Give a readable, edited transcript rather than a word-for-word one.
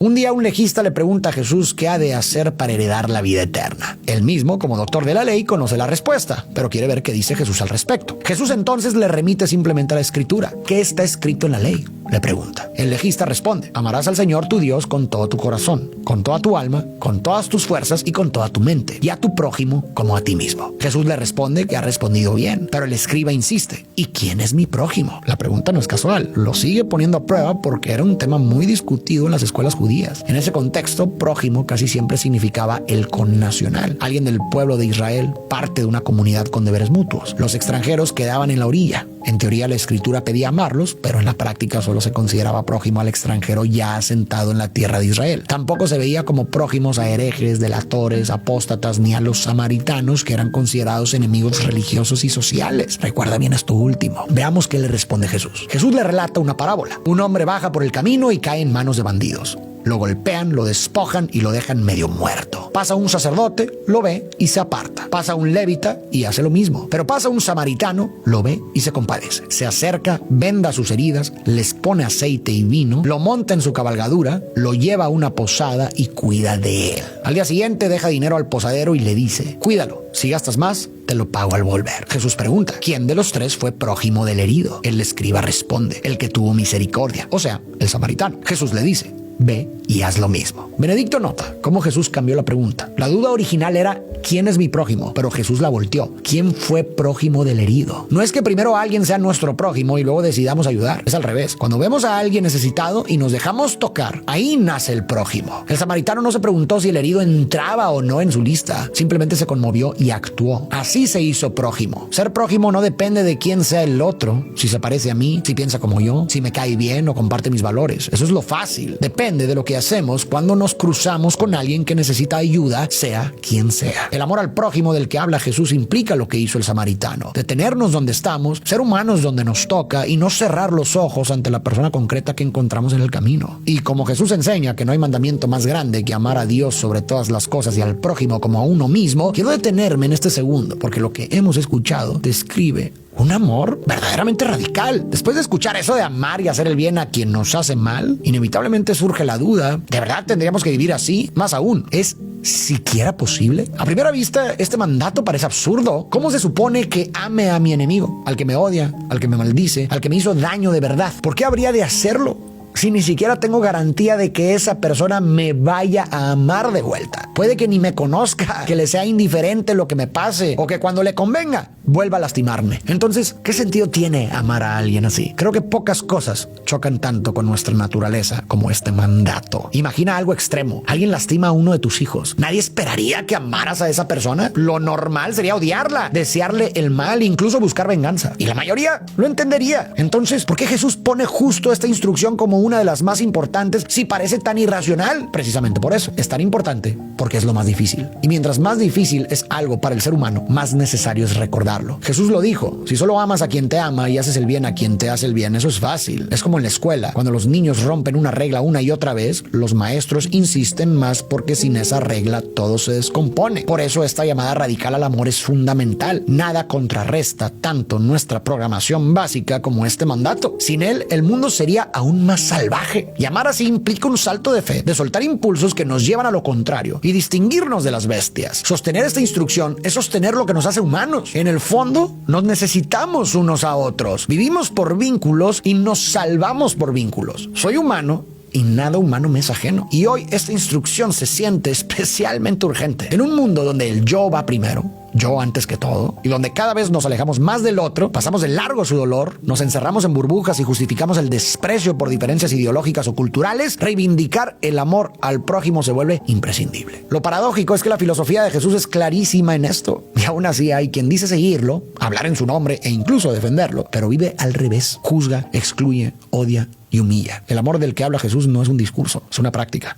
Un día un legista le pregunta a Jesús qué ha de hacer para heredar la vida eterna. Él mismo, como doctor de la ley, conoce la respuesta, pero quiere ver qué dice Jesús al respecto. Jesús entonces le remite simplemente a la Escritura. ¿Qué está escrito en la ley?, le pregunta. El legista responde: amarás al Señor tu Dios con todo tu corazón, con toda tu alma, con todas tus fuerzas y con toda tu mente, y a tu prójimo como a ti mismo. Jesús le responde que ha respondido bien, pero el escriba insiste: ¿y quién es mi prójimo? La pregunta no es casual, lo sigue poniendo a prueba porque era un tema muy discutido en las escuelas judías. En ese contexto, prójimo casi siempre significaba el connacional, alguien del pueblo de Israel, parte de una comunidad con deberes mutuos. Los extranjeros quedaban en la orilla. En teoría la Escritura pedía amarlos, pero en la práctica solo se consideraba prójimo al extranjero ya asentado en la tierra de Israel. Tampoco se veía como prójimos a herejes, delatores, apóstatas, ni a los samaritanos, que eran considerados enemigos religiosos y sociales. Recuerda bien esto último. Veamos qué le responde Jesús. Jesús le relata una parábola. Un hombre baja por el camino y cae en manos de bandidos. Lo golpean, lo despojan y lo dejan medio muerto. Pasa un sacerdote, lo ve y se aparta. Pasa un levita y hace lo mismo. Pero pasa un samaritano, lo ve y se compadece. Se acerca, venda sus heridas, les pone aceite y vino, lo monta en su cabalgadura, lo lleva a una posada y cuida de él. Al día siguiente deja dinero al posadero y le dice: cuídalo, si gastas más, te lo pago al volver. Jesús pregunta: ¿quién de los tres fue prójimo del herido? El escriba responde: el que tuvo misericordia, o sea, el samaritano. Jesús le dice: ve y haz lo mismo. Benedicto nota cómo Jesús cambió la pregunta. La duda original era: ¿quién es mi prójimo? Pero Jesús la volteó: ¿quién fue prójimo del herido? No es que primero alguien sea nuestro prójimo y luego decidamos ayudar. Es al revés. Cuando vemos a alguien necesitado y nos dejamos tocar, ahí nace el prójimo. El samaritano no se preguntó si el herido entraba o no en su lista. Simplemente se conmovió y actuó. Así se hizo prójimo. Ser prójimo no depende de quién sea el otro, si se parece a mí, si piensa como yo, si me cae bien o comparte mis valores. Eso es lo fácil. Depende de lo que hacemos cuando nos cruzamos con alguien que necesita ayuda, sea quien sea. El amor al prójimo del que habla Jesús implica lo que hizo el samaritano: detenernos donde estamos, ser humanos donde nos toca y no cerrar los ojos ante la persona concreta que encontramos en el camino. Y como Jesús enseña que no hay mandamiento más grande que amar a Dios sobre todas las cosas y al prójimo como a uno mismo, quiero detenerme en este segundo, porque lo que hemos escuchado describe un amor verdaderamente radical. Después de escuchar eso de amar y hacer el bien a quien nos hace mal, inevitablemente surge la duda: ¿de verdad tendríamos que vivir así? Más aún, ¿es siquiera posible? A primera vista, este mandato parece absurdo. ¿Cómo se supone que ame a mi enemigo, al que me odia, al que me maldice, al que me hizo daño de verdad? ¿Por qué habría de hacerlo si ni siquiera tengo garantía de que esa persona me vaya a amar de vuelta? Puede que ni me conozca, que le sea indiferente lo que me pase, o que cuando le convenga vuelva a lastimarme. Entonces, ¿qué sentido tiene amar a alguien así? Creo que pocas cosas chocan tanto con nuestra naturaleza como este mandato. Imagina algo extremo: alguien lastima a uno de tus hijos. ¿Nadie esperaría que amaras a esa persona? Lo normal sería odiarla, desearle el mal, incluso buscar venganza. Y la mayoría lo entendería. Entonces, ¿por qué Jesús pone justo esta instrucción como una de las más importantes si parece tan irracional? Precisamente por eso. Es tan importante porque es lo más difícil. Y mientras más difícil es algo para el ser humano, más necesario es recordarlo. Jesús lo dijo: si solo amas a quien te ama y haces el bien a quien te hace el bien, eso es fácil. Es como en la escuela. Cuando los niños rompen una regla una y otra vez, los maestros insisten más porque sin esa regla todo se descompone. Por eso esta llamada radical al amor es fundamental. Nada contrarresta tanto nuestra programación básica como este mandato. Sin él, el mundo sería aún más salvaje. Y amar así implica un salto de fe, de soltar impulsos que nos llevan a lo contrario y distinguirnos de las bestias. Sostener esta instrucción es sostener lo que nos hace humanos. En el fondo, nos necesitamos unos a otros. Vivimos por vínculos y nos salvamos por vínculos. Soy humano y nada humano me es ajeno. Y hoy esta instrucción se siente especialmente urgente. En un mundo donde el yo va primero, yo antes que todo, y donde cada vez nos alejamos más del otro, pasamos de largo su dolor, nos encerramos en burbujas y justificamos el desprecio por diferencias ideológicas o culturales, reivindicar el amor al prójimo se vuelve imprescindible. Lo paradójico es que la filosofía de Jesús es clarísima en esto, y aún así hay quien dice seguirlo, hablar en su nombre e incluso defenderlo, pero vive al revés: juzga, excluye, odia y humilla. El amor del que habla Jesús no es un discurso, es una práctica.